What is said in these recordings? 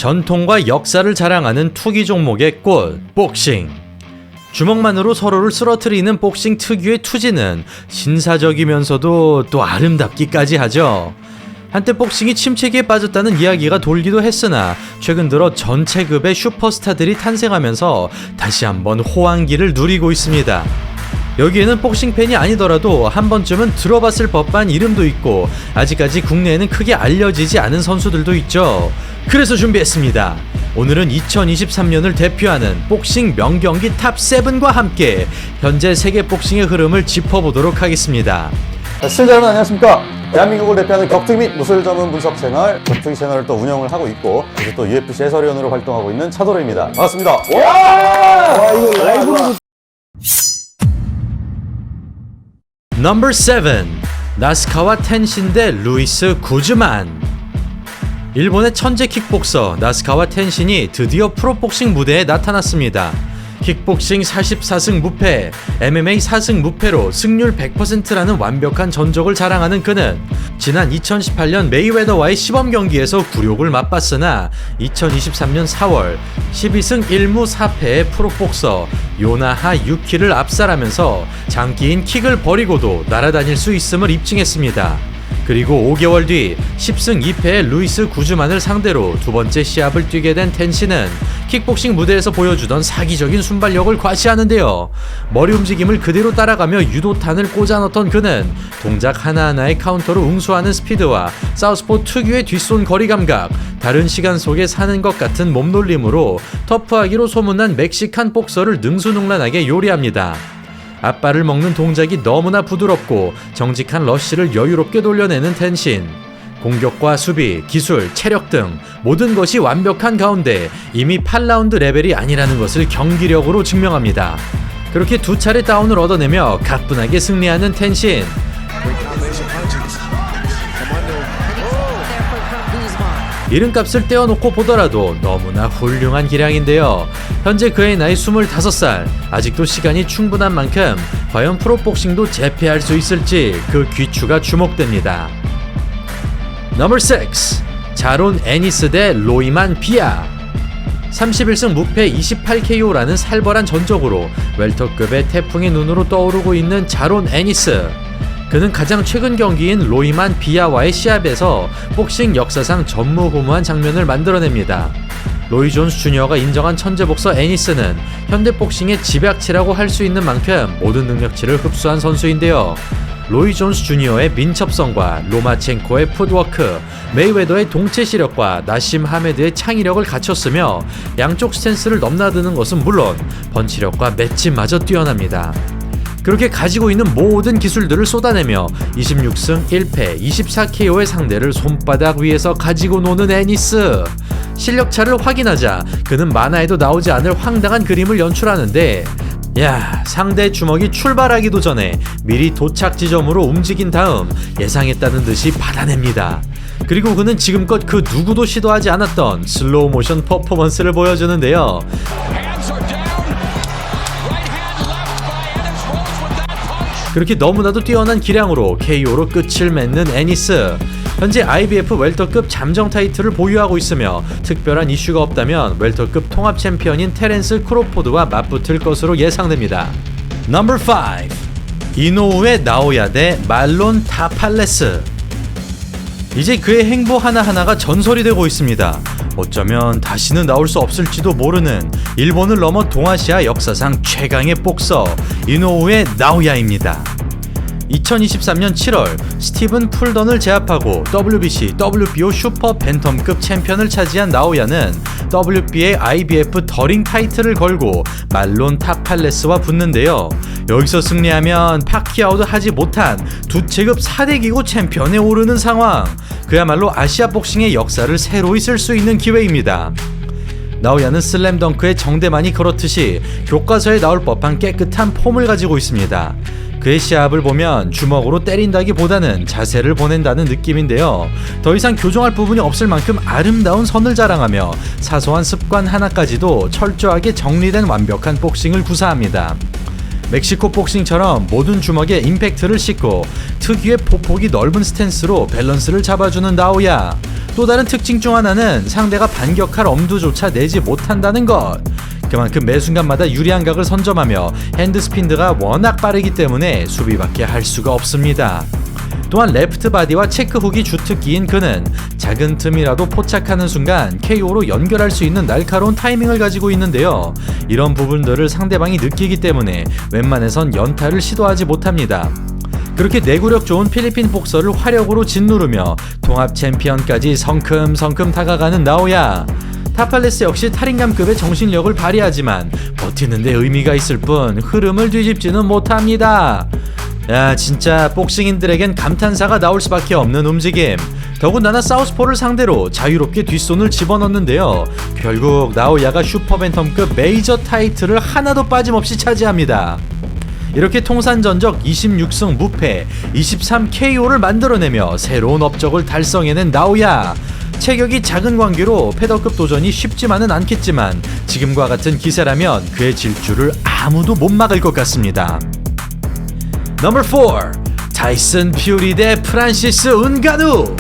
전통과 역사를 자랑하는 투기 종목의 꽃, 복싱. 주먹만으로 서로를 쓰러뜨리는 복싱 특유의 투지는 신사적이면서도 또 아름답기까지 하죠. 한때 복싱이 침체기에 빠졌다는 이야기가 돌기도 했으나 최근 들어 전 체급의 슈퍼스타들이 탄생하면서 다시 한번 호황기를 누리고 있습니다. 여기에는 복싱 팬이 아니더라도 한 번쯤은 들어봤을 법한 이름도 있고 아직까지 국내에는 크게 알려지지 않은 선수들도 있죠. 그래서 준비했습니다. 오늘은 2023년을 대표하는 복싱 명경기 탑7과 함께 현재 세계 복싱의 흐름을 짚어보도록 하겠습니다. 시청자 여러분 안녕하십니까. 대한민국을 대표하는 격투기 및 무술 전문 분석 채널 격투기 채널을 또 운영을 하고 있고 그리고 또 UFC 해설위원으로 활동하고 있는 차도로입니다. 반갑습니다. 와 이거 라이브로 넘버 7. 나스카와 텐신 대 루이스 구즈만. 일본의 천재 킥복서 나스카와 텐신이 드디어 프로복싱 무대에 나타났습니다. 킥복싱 44승 무패, MMA 4승 무패로 승률 100%라는 완벽한 전적을 자랑하는 그는 지난 2018년 메이웨더와의 시범 경기에서 굴욕을 맛봤으나 2023년 4월 12승 1무 4패의 프로복서 요나하 유키를 압살하면서 장기인 킥을 버리고도 날아다닐 수 있음을 입증했습니다. 그리고 5개월 뒤 10승 2패의 루이스 구즈만을 상대로 두 번째 시합을 뛰게 된 텐신은 킥복싱 무대에서 보여주던 사기적인 순발력을 과시하는데요. 머리 움직임을 그대로 따라가며 유도탄을 꽂아 넣던 그는 동작 하나하나의 카운터로 응수하는 스피드와 사우스포 특유의 뒷손 거리 감각, 다른 시간 속에 사는 것 같은 몸놀림으로 터프하기로 소문난 멕시칸 복서를 능수능란하게 요리합니다. 앞발을 먹는 동작이 너무나 부드럽고 정직한 러쉬를 여유롭게 돌려내는 텐신. 공격과 수비, 기술, 체력 등 모든 것이 완벽한 가운데 이미 8라운드 레벨이 아니라는 것을 경기력으로 증명합니다. 그렇게 두 차례 다운을 얻어내며 가뿐하게 승리하는 텐신. 이름값을 떼어놓고 보더라도 너무나 훌륭한 기량인데요. 현재 그의 나이 25살, 아직도 시간이 충분한 만큼 과연 프로복싱도 재패할 수 있을지 그 귀추가 주목됩니다. 넘버 6. 자론 애니스 대 로이만 비아. 31승 무패 28KO라는 살벌한 전적으로 웰터급의 태풍의 눈으로 떠오르고 있는 자론 애니스. 그는 가장 최근 경기인 로이만 비아와의 시합에서 복싱 역사상 전무후무한 장면을 만들어냅니다. 로이 존스 주니어가 인정한 천재 복서 애니스는 현대 복싱의 집약치라고 할 수 있는 만큼 모든 능력치를 흡수한 선수인데요. 로이 존스 주니어의 민첩성과 로마첸코의 풋워크, 메이웨더의 동체 시력과 나심 하메드의 창의력을 갖췄으며 양쪽 스탠스를 넘나드는 것은 물론 펀치력과 맷집마저 뛰어납니다. 그렇게 가지고 있는 모든 기술들을 쏟아내며 26승 1패 24KO의 상대를 손바닥 위에서 가지고 노는 애니스. 실력차를 확인하자 그는 만화에도 나오지 않을 황당한 그림을 연출하는데 상대 주먹이 출발하기도 전에 미리 도착 지점으로 움직인 다음 예상했다는 듯이 받아냅니다. 그리고 그는 지금껏 그 누구도 시도하지 않았던 슬로우 모션 퍼포먼스를 보여주는데요. 그렇게 너무나도 뛰어난 기량으로 KO로 끝을 맺는 애니스. 현재 IBF 웰터급 잠정 타이틀을 보유하고 있으며 특별한 이슈가 없다면 웰터급 통합 챔피언인 테렌스 크로포드와 맞붙을 것으로 예상됩니다. 넘버 5. 이노우의 나오야 대 말론 타팔레스. 이제 그의 행보 하나하나가 전설이 되고 있습니다. 어쩌면 다시는 나올 수 없을지도 모르는 일본을 넘어 동아시아 역사상 최강의 복서 이노우의 나오야입니다. 2023년 7월 스티븐 풀던을 제압하고 WBC, WBO 슈퍼 벤텀급 챔피언을 차지한 나오야는 WBA IBF 더링 타이틀을 걸고 말론 타팔레스와 붙는데요. 여기서 승리하면 파키아오도 하지 못한 두 체급 4대 기구 챔피언에 오르는 상황. 그야말로 아시아 복싱의 역사를 새로이 쓸 수 있는 기회입니다. 나오야는 슬램덩크의 정대만이 그렇듯이 교과서에 나올 법한 깨끗한 폼을 가지고 있습니다. 그의 시합을 보면 주먹으로 때린다기보다는 자세를 보낸다는 느낌인데요. 더 이상 교정할 부분이 없을 만큼 아름다운 선을 자랑하며 사소한 습관 하나까지도 철저하게 정리된 완벽한 복싱을 구사합니다. 멕시코 복싱처럼 모든 주먹에 임팩트를 싣고 특유의 폭폭이 넓은 스탠스로 밸런스를 잡아주는 나오야. 또 다른 특징 중 하나는 상대가 반격할 엄두조차 내지 못한다는 것. 그만큼 매 순간마다 유리한 각을 선점하며 핸드스피드가 워낙 빠르기 때문에 수비밖에 할 수가 없습니다. 또한 레프트 바디와 체크 훅이 주특기인 그는 작은 틈이라도 포착하는 순간 KO로 연결할 수 있는 날카로운 타이밍을 가지고 있는데요. 이런 부분들을 상대방이 느끼기 때문에 웬만해선 연타를 시도하지 못합니다. 그렇게 내구력 좋은 필리핀 복서를 화력으로 짓누르며 통합 챔피언까지 성큼성큼 다가가는 나오야. 타팔레스 역시 탈인감급의 정신력을 발휘하지만 버티는 데 의미가 있을 뿐 흐름을 뒤집지는 못합니다. 야, 진짜 복싱인들에겐 감탄사가 나올 수밖에 없는 움직임. 더군다나 사우스포를 상대로 자유롭게 뒷손을 집어넣는데요. 결국 나오야가 슈퍼벤텀급 메이저 타이틀을 하나도 빠짐없이 차지합니다. 이렇게 통산 전적 26승 무패 23KO를 만들어내며 새로운 업적을 달성해낸 나오야. 체격이 작은 관계로 패더급 도전이 쉽지만은 않겠지만 지금과 같은 기세라면 그의 질주를 아무도 못 막을 것 같습니다. 넘버 4. 타이슨 퓨리 대 프란시스 은가누.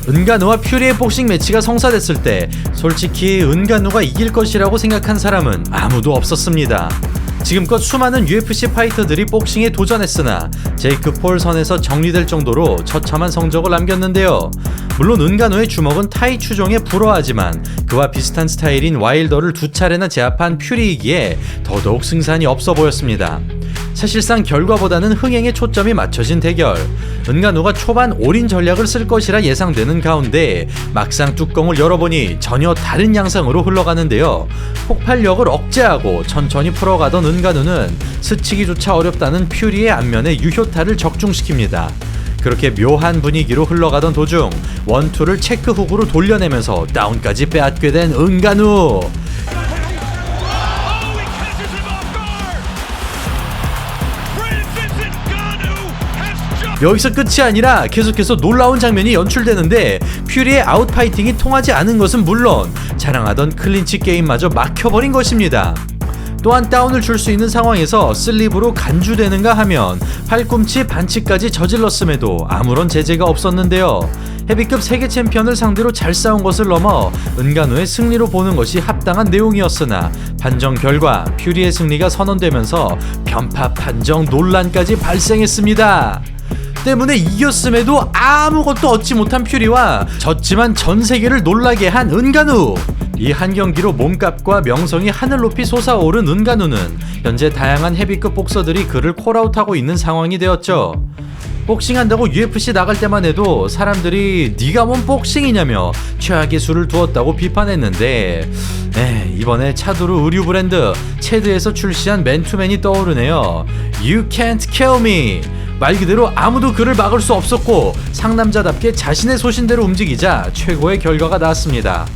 은가누와 퓨리의 복싱 매치가 성사됐을 때 솔직히 은가누가 이길 것이라고 생각한 사람은 아무도 없었습니다. 지금껏 수많은 UFC 파이터들이 복싱에 도전했으나 제이크 폴 선에서 정리될 정도로 처참한 성적을 남겼는데요. 물론 은가누의 주먹은 타이 추종에 불허하지만 그와 비슷한 스타일인 와일더를 두 차례나 제압한 퓨리이기에 더더욱 승산이 없어 보였습니다. 사실상 결과보다는 흥행에 초점이 맞춰진 대결. 은가누가 초반 올인 전략을 쓸 것이라 예상되는 가운데 막상 뚜껑을 열어보니 전혀 다른 양상으로 흘러가는데요. 폭발력을 억제하고 천천히 풀어가던 은가누는 스치기조차 어렵다는 퓨리의 안면에 유효타를 적중시킵니다. 그렇게 묘한 분위기로 흘러가던 도중 원투를 체크 훅으로 돌려내면서 다운까지 빼앗게 된 은가누. 여기서 끝이 아니라 계속해서 놀라운 장면이 연출되는데 퓨리의 아웃파이팅이 통하지 않은 것은 물론 자랑하던 클린치 게임마저 막혀버린 것입니다. 또한 다운을 줄 수 있는 상황에서 슬립으로 간주되는가 하면 팔꿈치 반칙까지 저질렀음에도 아무런 제재가 없었는데요. 헤비급 세계 챔피언을 상대로 잘 싸운 것을 넘어 은가누의 승리로 보는 것이 합당한 내용이었으나 판정 결과 퓨리의 승리가 선언되면서 편파 판정 논란까지 발생했습니다. 때문에 이겼음에도 아무것도 얻지 못한 퓨리와 졌지만 전 세계를 놀라게 한 은가누. 이 한 경기로 몸값과 명성이 하늘 높이 솟아오른 은가누는 현재 다양한 헤비급 복서들이 그를 콜아웃하고 있는 상황이 되었죠. 복싱한다고 UFC 나갈 때만 해도 사람들이 네가 뭔 복싱이냐며 최악의 수를 두었다고 비판했는데 이번에 차두르 의류 브랜드 체드에서 출시한 맨투맨이 떠오르네요. You can't kill me. 말 그대로 아무도 그를 막을 수 없었고 상남자답게 자신의 소신대로 움직이자 최고의 결과가 나왔습니다.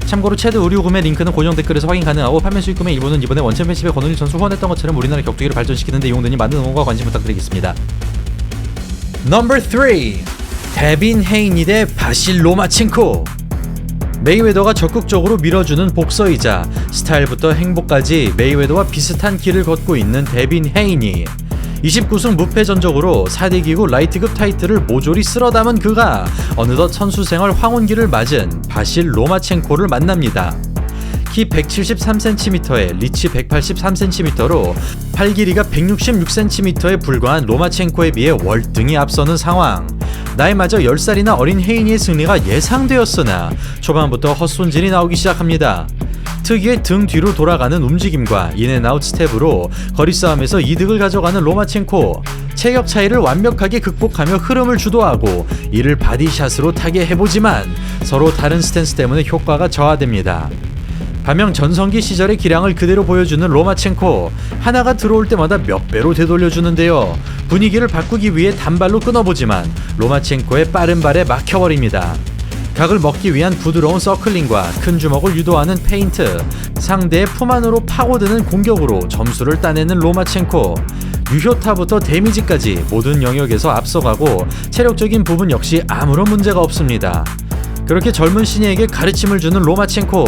참고로 체드 의류 구매 링크는 고정 댓글에서 확인 가능하고 판매 수익 구매 일부는 이번에 원챔피언십에 권은일 선수 후원했던 것처럼 우리나라 격투기를 발전시키는 데 이용되니 많은 응원과 관심 부탁드리겠습니다. 넘버 3. 데빈 헤이니 대 바실 로마첸코. 메이웨더가 적극적으로 밀어주는 복서이자 스타일부터 행보까지 메이웨더와 비슷한 길을 걷고 있는 데빈 헤이니. 29승 무패 전적으로 4대 기구 라이트급 타이틀을 모조리 쓸어 담은 그가 어느덧 선수 생활 황혼기를 맞은 바실 로마첸코를 만납니다. 키 173cm에 리치 183cm로 팔 길이가 166cm에 불과한 로마첸코에 비해 월등히 앞서는 상황. 나이마저 10살이나 어린 헤이니의 승리가 예상되었으나 초반부터 헛손질이 나오기 시작합니다. 특유의 등 뒤로 돌아가는 움직임과 인앤아웃 스텝으로 거리 싸움에서 이득을 가져가는 로마첸코. 체격 차이를 완벽하게 극복하며 흐름을 주도하고 이를 바디샷으로 타게 해보지만 서로 다른 스탠스 때문에 효과가 저하됩니다. 반면 전성기 시절의 기량을 그대로 보여주는 로마첸코. 하나가 들어올 때마다 몇 배로 되돌려주는데요. 분위기를 바꾸기 위해 단발로 끊어보지만 로마첸코의 빠른 발에 막혀버립니다. 각을 먹기 위한 부드러운 서클링과 큰 주먹을 유도하는 페인트, 상대의 품 안으로 파고드는 공격으로 점수를 따내는 로마첸코. 유효타부터 데미지까지 모든 영역에서 앞서가고 체력적인 부분 역시 아무런 문제가 없습니다. 그렇게 젊은 신예에게 가르침을 주는 로마첸코.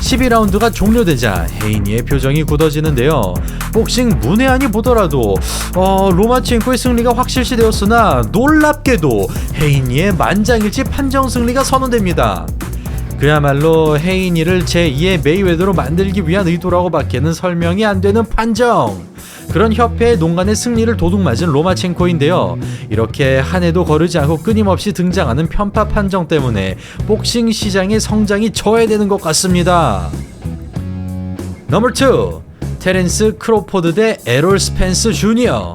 12라운드가 종료되자 헤이니의 표정이 굳어지는데요. 복싱 문외한이 보더라도 로마첸코의 승리가 확실시되었으나 놀랍게도 헤이니의 만장일치 판정 승리가 선언됩니다. 그야말로 헤이니를 제2의 메이웨더로 만들기 위한 의도라고 밖에는 설명이 안 되는 판정. 그런 협회의 농간의 승리를 도둑맞은 로마첸코인데요. 이렇게 한 해도 거르지 않고 끊임없이 등장하는 편파 판정 때문에 복싱 시장의 성장이 저해되는 것 같습니다. 넘버 2. 테렌스 크로포드 대 에롤 스펜스 주니어.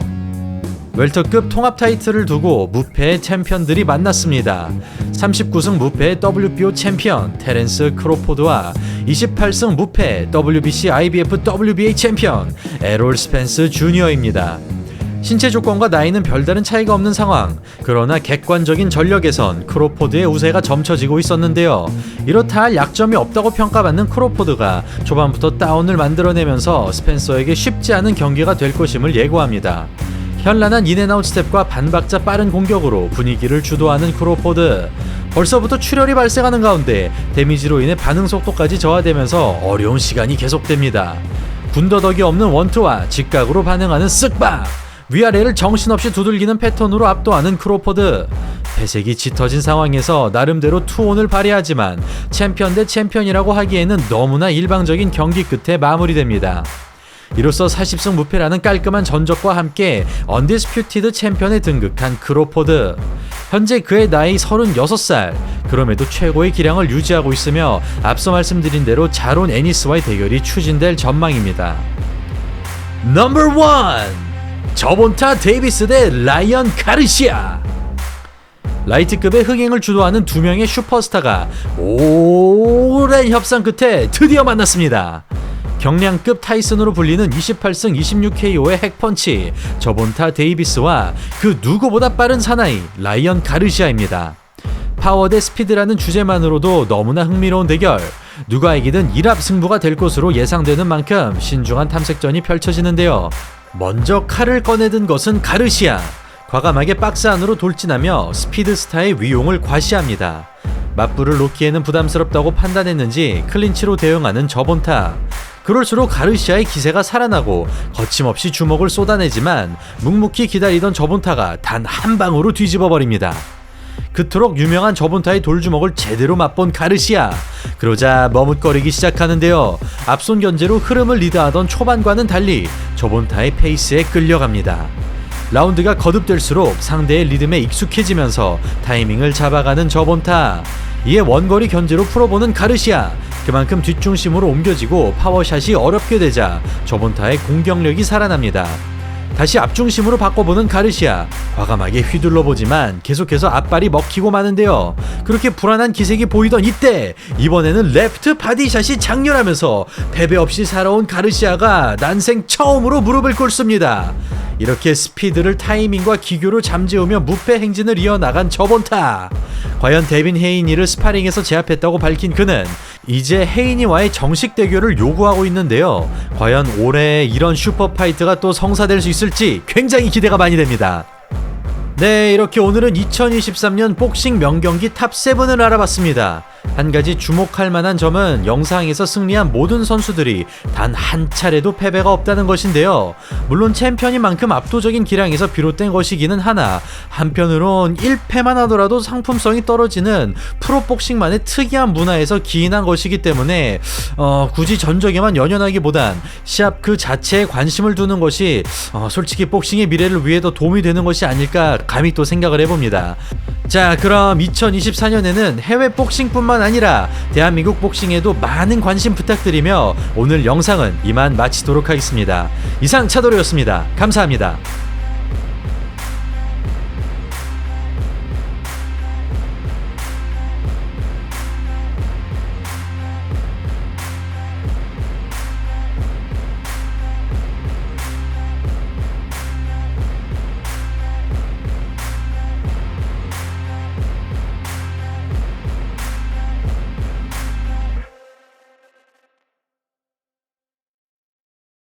웰터급 통합 타이틀을 두고 무패의 챔피언들이 만났습니다. 39승 무패의 WBO 챔피언 테렌스 크로포드와 28승 무패 WBC IBF WBA 챔피언 에롤 스펜스 주니어입니다. 신체 조건과 나이는 별다른 차이가 없는 상황. 그러나 객관적인 전력에선 크로포드의 우세가 점쳐지고 있었는데요. 이렇다 할 약점이 없다고 평가받는 크로포드가 초반부터 다운을 만들어내면서 스펜서에게 쉽지 않은 경기가 될 것임을 예고합니다. 현란한 인앤아웃 스텝과 반박자 빠른 공격으로 분위기를 주도하는 크로포드. 벌써부터 출혈이 발생하는 가운데 데미지로 인해 반응 속도까지 저하되면서 어려운 시간이 계속됩니다. 군더더기 없는 원투와 직각으로 반응하는 쓱박! 위아래를 정신없이 두들기는 패턴으로 압도하는 크로포드. 배색이 짙어진 상황에서 나름대로 투혼을 발휘하지만 챔피언 대 챔피언이라고 하기에는 너무나 일방적인 경기 끝에 마무리됩니다. 이로써 40승 무패라는 깔끔한 전적과 함께 언디스퓨티드 챔피언에 등극한 크로포드. 현재 그의 나이 36살. 그럼에도 최고의 기량을 유지하고 있으며 앞서 말씀드린 대로 자론 애니스와의 대결이 추진될 전망입니다. 넘버 1. 저본타 데이비스 대 라이언 가르시아. 라이트급의 흥행을 주도하는 두 명의 슈퍼스타가 오랜 협상 끝에 드디어 만났습니다. 경량급 타이슨으로 불리는 28승 26KO의 핵펀치 저본타 데이비스와 그 누구보다 빠른 사나이 라이언 가르시아입니다. 파워 대 스피드라는 주제만으로도 너무나 흥미로운 대결. 누가 이기든 1합 승부가 될 것으로 예상되는 만큼 신중한 탐색전이 펼쳐지는데요. 먼저 칼을 꺼내든 것은 가르시아. 과감하게 박스 안으로 돌진하며 스피드스타의 위용을 과시합니다. 맞불을 놓기에는 부담스럽다고 판단했는지 클린치로 대응하는 저본타. 그럴수록 가르시아의 기세가 살아나고 거침없이 주먹을 쏟아내지만 묵묵히 기다리던 저본타가 단 한 방으로 뒤집어버립니다. 그토록 유명한 저본타의 돌주먹을 제대로 맛본 가르시아. 그러자 머뭇거리기 시작하는데요. 앞손 견제로 흐름을 리드하던 초반과는 달리 저본타의 페이스에 끌려갑니다. 라운드가 거듭될수록 상대의 리듬에 익숙해지면서 타이밍을 잡아가는 저본타. 이에 원거리 견제로 풀어보는 가르시아. 그만큼 뒷중심으로 옮겨지고 파워샷이 어렵게 되자 저본타의 공격력이 살아납니다. 다시 앞중심으로 바꿔보는 가르시아. 과감하게 휘둘러보지만 계속해서 앞발이 먹히고 마는데요. 그렇게 불안한 기색이 보이던 이때 이번에는 레프트 바디샷이 장렬하면서 패배 없이 살아온 가르시아가 난생 처음으로 무릎을 꿇습니다. 이렇게 스피드를 타이밍과 기교로 잠재우며 무패 행진을 이어나간 저본타. 과연 데빈 헤이니를 스파링에서 제압했다고 밝힌 그는 이제 헤이니와의 정식 대결을 요구하고 있는데요. 과연 올해 이런 슈퍼파이트가 또 성사될 수 있을지 굉장히 기대가 많이 됩니다. 네, 이렇게 오늘은 2023년 복싱 명경기 탑7을 알아봤습니다. 한 가지 주목할 만한 점은 영상에서 승리한 모든 선수들이 단 한 차례도 패배가 없다는 것인데요. 물론 챔피언인 만큼 압도적인 기량에서 비롯된 것이기는 하나 한편으론 1패만 하더라도 상품성이 떨어지는 프로복싱만의 특이한 문화에서 기인한 것이기 때문에 굳이 전적에만 연연하기보단 시합 그 자체에 관심을 두는 것이 솔직히 복싱의 미래를 위해 더 도움이 되는 것이 아닐까 감히 또 생각을 해봅니다. 자, 그럼 2024년에는 해외 복싱뿐만 아니라 대한민국 복싱에도 많은 관심 부탁드리며 오늘 영상은 이만 마치도록 하겠습니다. 이상 차도로였습니다. 감사합니다.